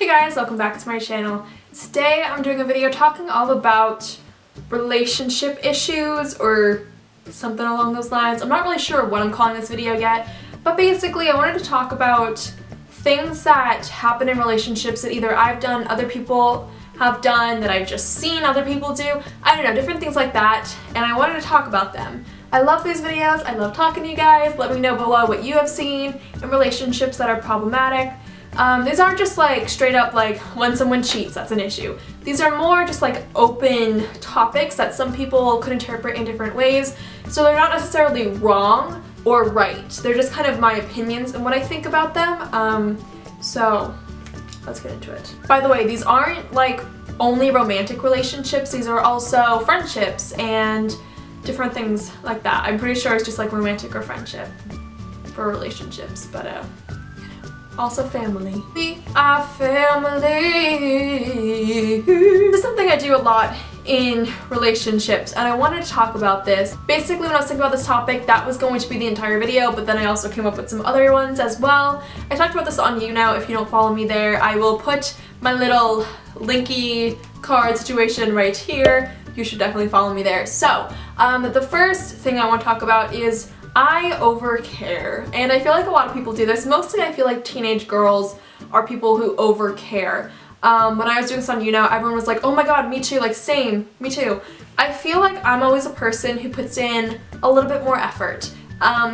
Hey guys, welcome back to my channel. Today I'm doing a video talking all about relationship issues or something along those lines. I'm not really sure what I'm calling this video yet, but basically I wanted to talk about things that happen in relationships that either I've done, other people have done, that I've just seen other people do. I don't know, different things like that, and I wanted to talk about them. I love these videos, I love talking to you guys. Let me know below what you have seen in relationships that are problematic. These aren't just like straight up like when someone cheats, that's an issue. These are more just like open topics that some people could interpret in different ways. So they're not necessarily wrong or right. They're just kind of my opinions and what I think about them. So let's get into it. By the way, these aren't like only romantic relationships. These are also friendships and different things like that. I'm pretty sure it's just like romantic or friendship for relationships, but also family. We are family. This is something I do a lot in relationships, and I wanted to talk about this. Basically, when I was thinking about this topic, that was going to be the entire video, but then I also came up with some other ones as well. I talked about this on YouNow. If you don't follow me there, I will put my little linky card situation right here. You should definitely follow me there. So, the first thing I want to talk about is I overcare, and I feel like a lot of people do this. Mostly I feel like teenage girls are people who overcare. When I was doing this on YouNow, everyone was like, oh my god, me too, like same, me too. I feel like I'm always a person who puts in a little bit more effort,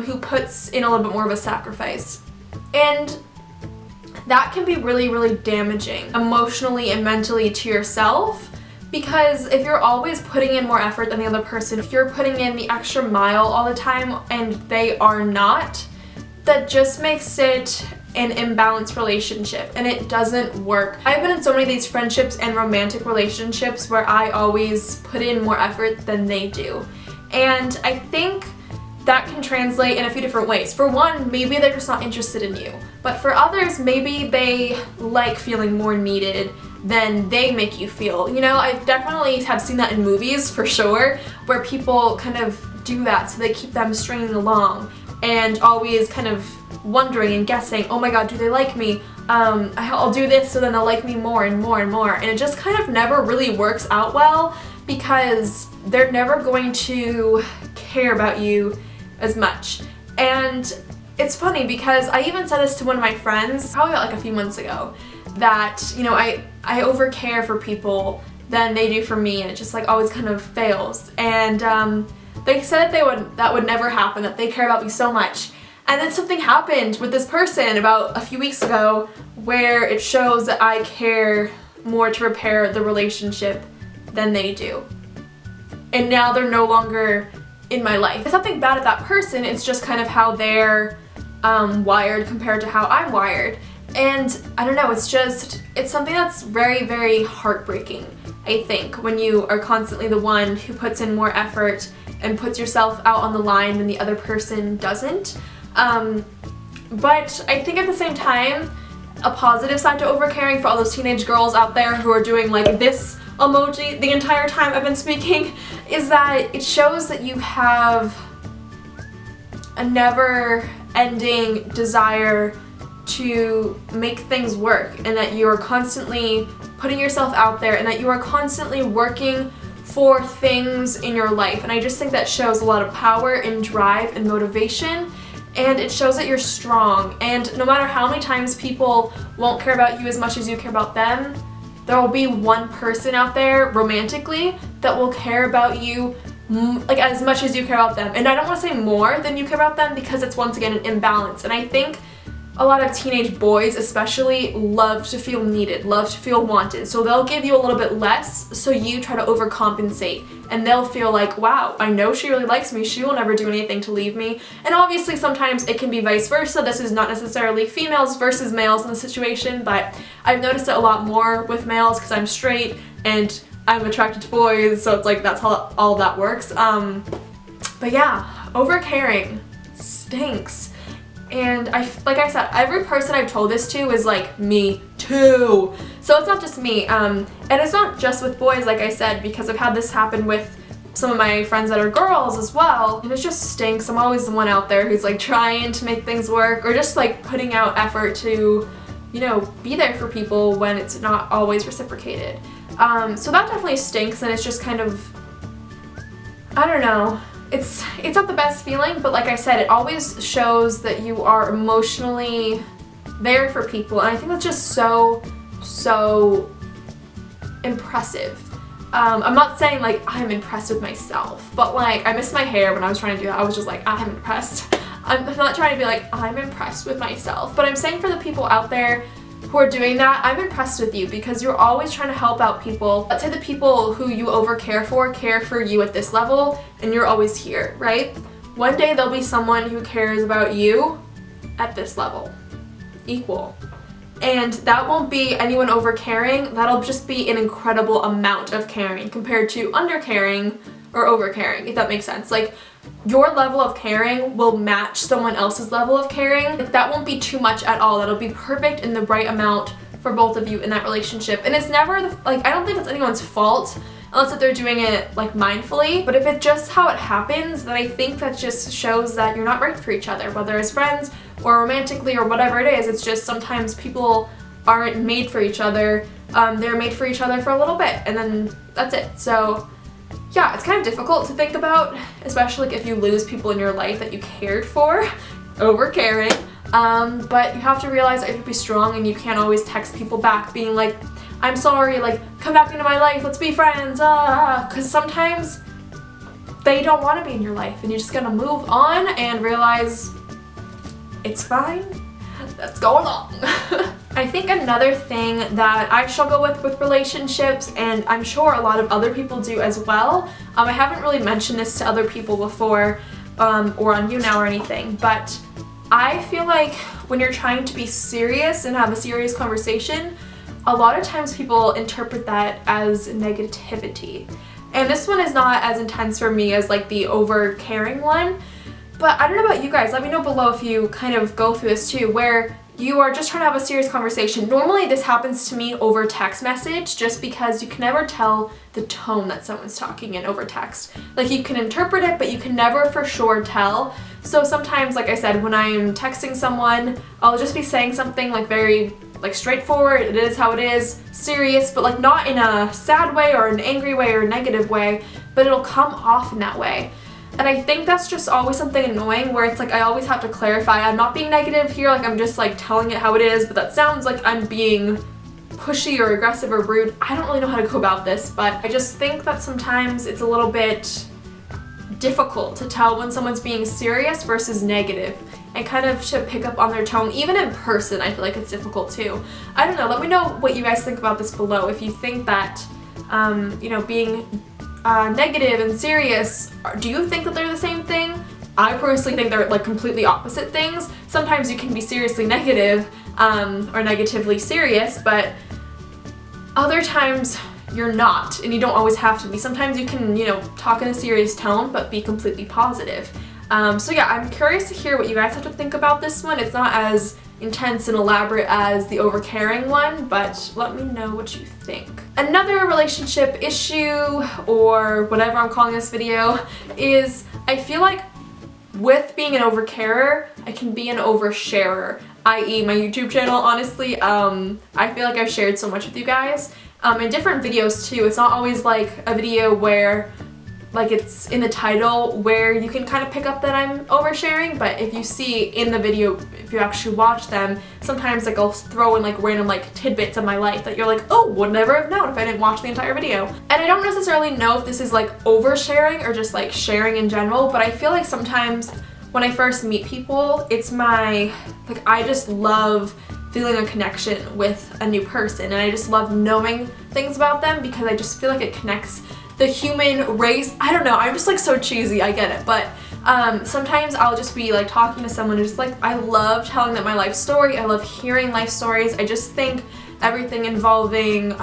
who puts in a little bit more of a sacrifice. And that can be really, really damaging emotionally and mentally to yourself. Because if you're always putting in more effort than the other person, if you're putting in the extra mile all the time and they are not, that just makes it an imbalanced relationship and it doesn't work. I've been in so many of these friendships and romantic relationships where I always put in more effort than they do. And I think that can translate in a few different ways. For one, maybe they're just not interested in you. But for others, maybe they like feeling more needed than they make you feel. You know, I definitely have seen that in movies for sure, where people kind of do that so they keep them stringing along and always kind of wondering and guessing, oh my god, do they like me? I'll do this so then they'll like me more and more and more. And it just kind of never really works out well because they're never going to care about you as much. And it's funny because I even said this to one of my friends probably like a few months ago, that, you know, I overcare for people than they do for me, and it just like always kind of fails. And they said that would never happen, that they care about me so much. And then something happened with this person about a few weeks ago where it shows that I care more to repair the relationship than they do. And now they're no longer in my life. It's nothing bad at that person, it's just kind of how they're wired compared to how I'm wired. And I don't know, it's something that's very, very heartbreaking, I think, when you are constantly the one who puts in more effort and puts yourself out on the line when the other person doesn't. But I think at the same time, a positive side to overcaring for all those teenage girls out there who are doing like this emoji the entire time I've been speaking is that it shows that you have a never-ending desire to make things work, and that you are constantly putting yourself out there, and that you are constantly working for things in your life. And I just think that shows a lot of power and drive and motivation, and it shows that you're strong. And no matter how many times people won't care about you as much as you care about them, there will be one person out there romantically that will care about you like as much as you care about them. And I don't want to say more than you care about them because it's once again an imbalance. And I think a lot of teenage boys especially love to feel needed, love to feel wanted. So they'll give you a little bit less so you try to overcompensate. And they'll feel like, wow, I know she really likes me, she will never do anything to leave me. And obviously sometimes it can be vice versa. This is not necessarily females versus males in the situation, but I've noticed it a lot more with males because I'm straight and I'm attracted to boys, so it's like that's how all that works. But yeah, overcaring stinks. And like I said, every person I've told this to is like, me too. So it's not just me. And it's not just with boys, like I said, because I've had this happen with some of my friends that are girls as well, and it just stinks. I'm always the one out there who's like trying to make things work or just like putting out effort to, you know, be there for people when it's not always reciprocated. So that definitely stinks, and it's just kind of, I don't know, it's not the best feeling, but like I said, it always shows that you are emotionally there for people, and I think that's just so impressive. I'm not saying like I'm impressed with myself, but like I missed my hair when I was trying to do that. I was just like, I'm impressed. I'm not trying to be like, I'm impressed with myself, but I'm saying for the people out there who are doing that, I'm impressed with you because you're always trying to help out people. Let's say the people who you care for you at this level, and you're always here, right? One day there'll be someone who cares about you at this level, equal. And that won't be anyone overcaring, that'll just be an incredible amount of caring compared to undercaring or overcaring, if that makes sense. Like, your level of caring will match someone else's level of caring. That won't be too much at all. That'll be perfect in the right amount for both of you in that relationship. And it's never, like, I don't think it's anyone's fault unless if they're doing it like mindfully. But if it's just how it happens, then I think that just shows that you're not right for each other, whether as friends or romantically or whatever it is. It's just sometimes people aren't made for each other. They're made for each other for a little bit, and then that's it. So yeah, it's kind of difficult to think about, especially like if you lose people in your life that you cared for, overcaring. But you have to realize that you have to be strong, and you can't always text people back being like, I'm sorry, like, come back into my life, let's be friends, because sometimes they don't want to be in your life, and you just gotta move on and realize it's fine, let's go along. I think another thing that I struggle with relationships, and I'm sure a lot of other people do as well, I haven't really mentioned this to other people before, or on You Now or anything, but I feel like when you're trying to be serious and have a serious conversation, a lot of times people interpret that as negativity. And this one is not as intense for me as like the overcaring one, but I don't know about you guys, let me know below if you kind of go through this too, where you are just trying to have a serious conversation. Normally this happens to me over text message, just because you can never tell the tone that someone's talking in over text. Like, you can interpret it, but you can never for sure tell. So sometimes, like I said, when I'm texting someone, I'll just be saying something like very like straightforward, it is how it is, serious, but like not in a sad way or an angry way or a negative way, but it'll come off in that way. And I think that's just always something annoying, where it's like I always have to clarify, I'm not being negative here, like I'm just like telling it how it is, but that sounds like I'm being pushy or aggressive or rude. I don't really know how to go about this, but I just think that sometimes it's a little bit difficult to tell when someone's being serious versus negative, and kind of to pick up on their tone. Even in person, I feel like it's difficult too. I don't know, let me know what you guys think about this below. If you think that, you know, being negative and serious, do you think that they're the same thing? I personally think they're like completely opposite things. Sometimes you can be seriously negative or negatively serious, but other times you're not, and you don't always have to be. Sometimes you can, you know, talk in a serious tone but be completely positive. So yeah, I'm curious to hear what you guys have to think about this one. It's not as intense and elaborate as the overcaring one, but let me know what you think. Another relationship issue, or whatever I'm calling this video, is I feel like with being an overcarer, I can be an oversharer, i.e. my YouTube channel. Honestly, I feel like I've shared so much with you guys, in different videos too. It's not always like a video where like it's in the title where you can kind of pick up that I'm oversharing, but if you see in the video, if you actually watch them, sometimes like I'll throw in like random like tidbits of my life that you're like, oh, would never have known if I didn't watch the entire video. And I don't necessarily know if this is like oversharing or just like sharing in general, but I feel like sometimes when I first meet people, it's my, like, I just love feeling a connection with a new person, and I just love knowing things about them because I just feel like it connects the human race. I don't know, I'm just like so cheesy, I get it, but sometimes I'll just be like talking to someone and just like, I love telling them my life story, I love hearing life stories. I just think everything involving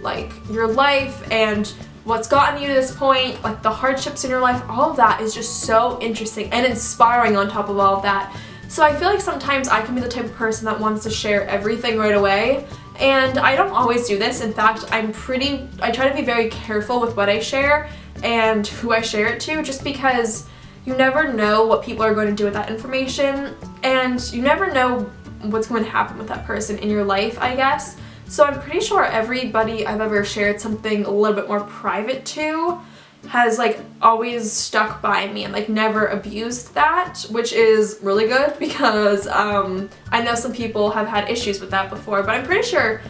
like your life and what's gotten you to this point, like the hardships in your life, all of that is just so interesting and inspiring on top of all of that. So I feel like sometimes I can be the type of person that wants to share everything right away, and I don't always do this. In fact, I try to be very careful with what I share and who I share it to, just because you never know what people are going to do with that information, and you never know what's going to happen with that person in your life, I guess. So I'm pretty sure everybody I've ever shared something a little bit more private to has like always stuck by me and like never abused that, which is really good because I know some people have had issues with that before, but I'm pretty sure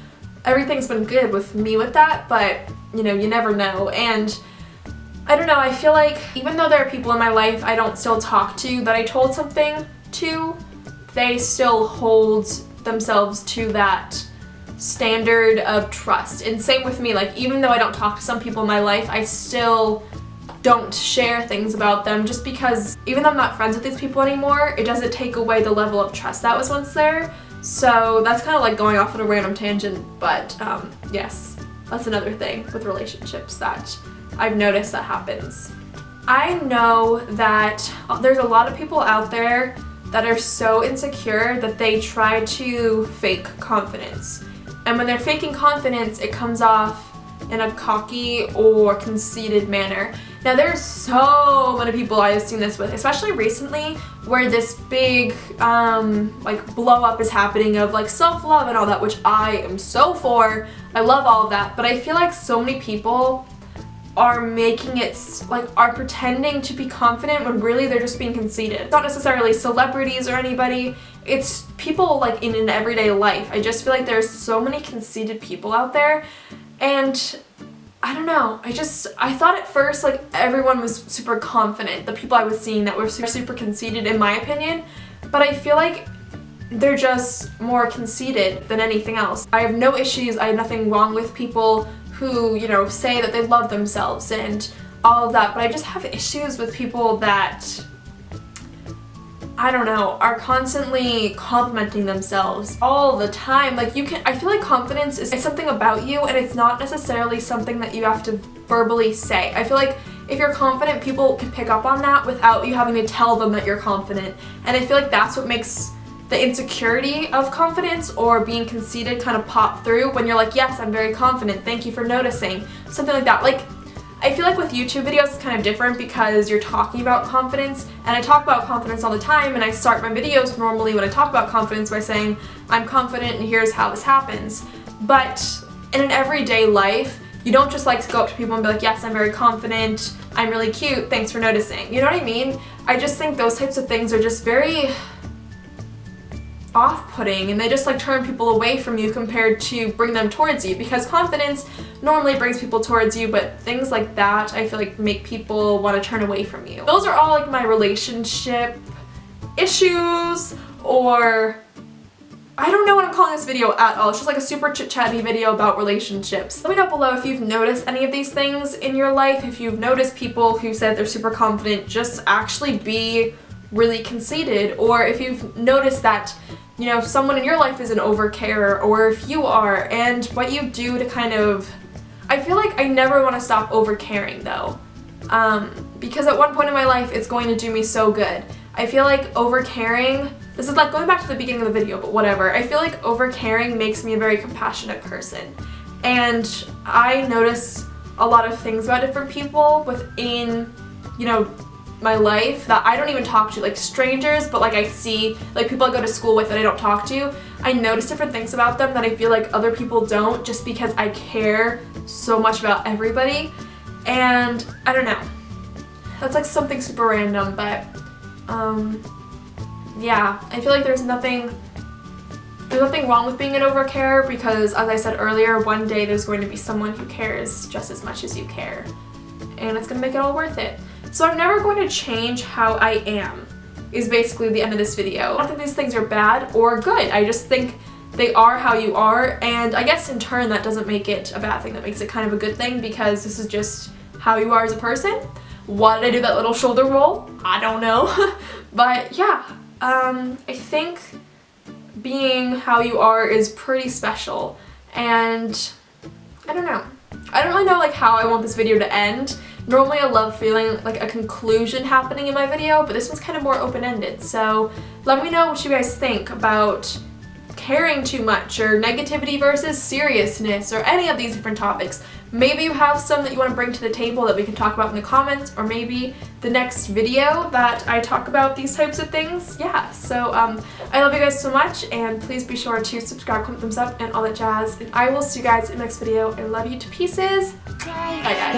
everything's been good with me with that, but you know, you never know. And I don't know, I feel like even though there are people in my life I don't still talk to that I told something to, they still hold themselves to that standard of trust. And same with me, like even though I don't talk to some people in my life, I still don't share things about them just because even though I'm not friends with these people anymore, it doesn't take away the level of trust that was once there. So that's kind of like going off on a random tangent, but yes, that's another thing with relationships that I've noticed that happens. I know that there's a lot of people out there that are so insecure that they try to fake confidence. And when they're faking confidence, it comes off in a cocky or conceited manner. Now there's so many people I have seen this with, especially recently, where this big like blow up is happening of like self-love and all that, which I am so for. I love all of that, but I feel like so many people are making it like are pretending to be confident when really they're just being conceited. It's not necessarily celebrities or anybody, it's people like in an everyday life. I just feel like there's so many conceited people out there, and I don't know, I thought at first like everyone was super confident, the people I was seeing that were super conceited in my opinion, but I feel like they're just more conceited than anything else. I have no issues, I have nothing wrong with people who, you know, say that they love themselves and all of that, but I just have issues with people that, I don't know, are constantly complimenting themselves all the time. Like I feel like confidence is something about you, and it's not necessarily something that you have to verbally say. I feel like if you're confident, people can pick up on that without you having to tell them that you're confident, and I feel like that's what makes the insecurity of confidence or being conceited kind of pop through when you're like, yes, I'm very confident, thank you for noticing, something like that. Like, I feel like with YouTube videos it's kind of different because you're talking about confidence, and I talk about confidence all the time, and I start my videos normally when I talk about confidence by saying, I'm confident and here's how this happens. But in an everyday life, you don't just like to go up to people and be like, yes, I'm very confident, I'm really cute, thanks for noticing. You know what I mean? I just think those types of things are just very off-putting, and they just like turn people away from you compared to bring them towards you, because confidence normally brings people towards you, but things like that I feel like make people want to turn away from you. Those are all like my relationship issues, or I don't know what I'm calling this video at all. It's just like a super chit-chatty video about relationships. Let me know below if you've noticed any of these things in your life, if you've noticed people who said they're super confident just actually be really conceited, or if you've noticed that, you know, someone in your life is an overcarer, or if you are, and what you do to kind of, I feel like I never want to stop overcaring though, because at one point in my life it's going to do me so good. I feel like overcaring, this is like going back to the beginning of the video, but whatever, I feel like overcaring makes me a very compassionate person, and I notice a lot of things about different people within, you know, my life that I don't even talk to, like strangers, but like I see, like people I go to school with that I don't talk to, I notice different things about them that I feel like other people don't, just because I care so much about everybody. And I don't know, that's like something super random, but yeah, I feel like there's nothing wrong with being an overcarer, because as I said earlier, one day there's going to be someone who cares just as much as you care, and it's gonna make it all worth it. So I'm never going to change how I am, is basically the end of this video. I don't think these things are bad or good. I just think they are how you are, and I guess in turn that doesn't make it a bad thing. That makes it kind of a good thing, because this is just how you are as a person. Why did I do that little shoulder roll? I don't know. But yeah, I think being how you are is pretty special, and I don't know. I don't really know like how I want this video to end. Normally I love feeling like a conclusion happening in my video, but this one's kind of more open-ended. So let me know what you guys think about caring too much, or negativity versus seriousness, or any of these different topics. Maybe you have some that you want to bring to the table that we can talk about in the comments, or maybe the next video that I talk about these types of things. Yeah, so I love you guys so much, and please be sure to subscribe, comment, thumbs up, and all that jazz. And I will see you guys in the next video. I love you to pieces. Bye guys.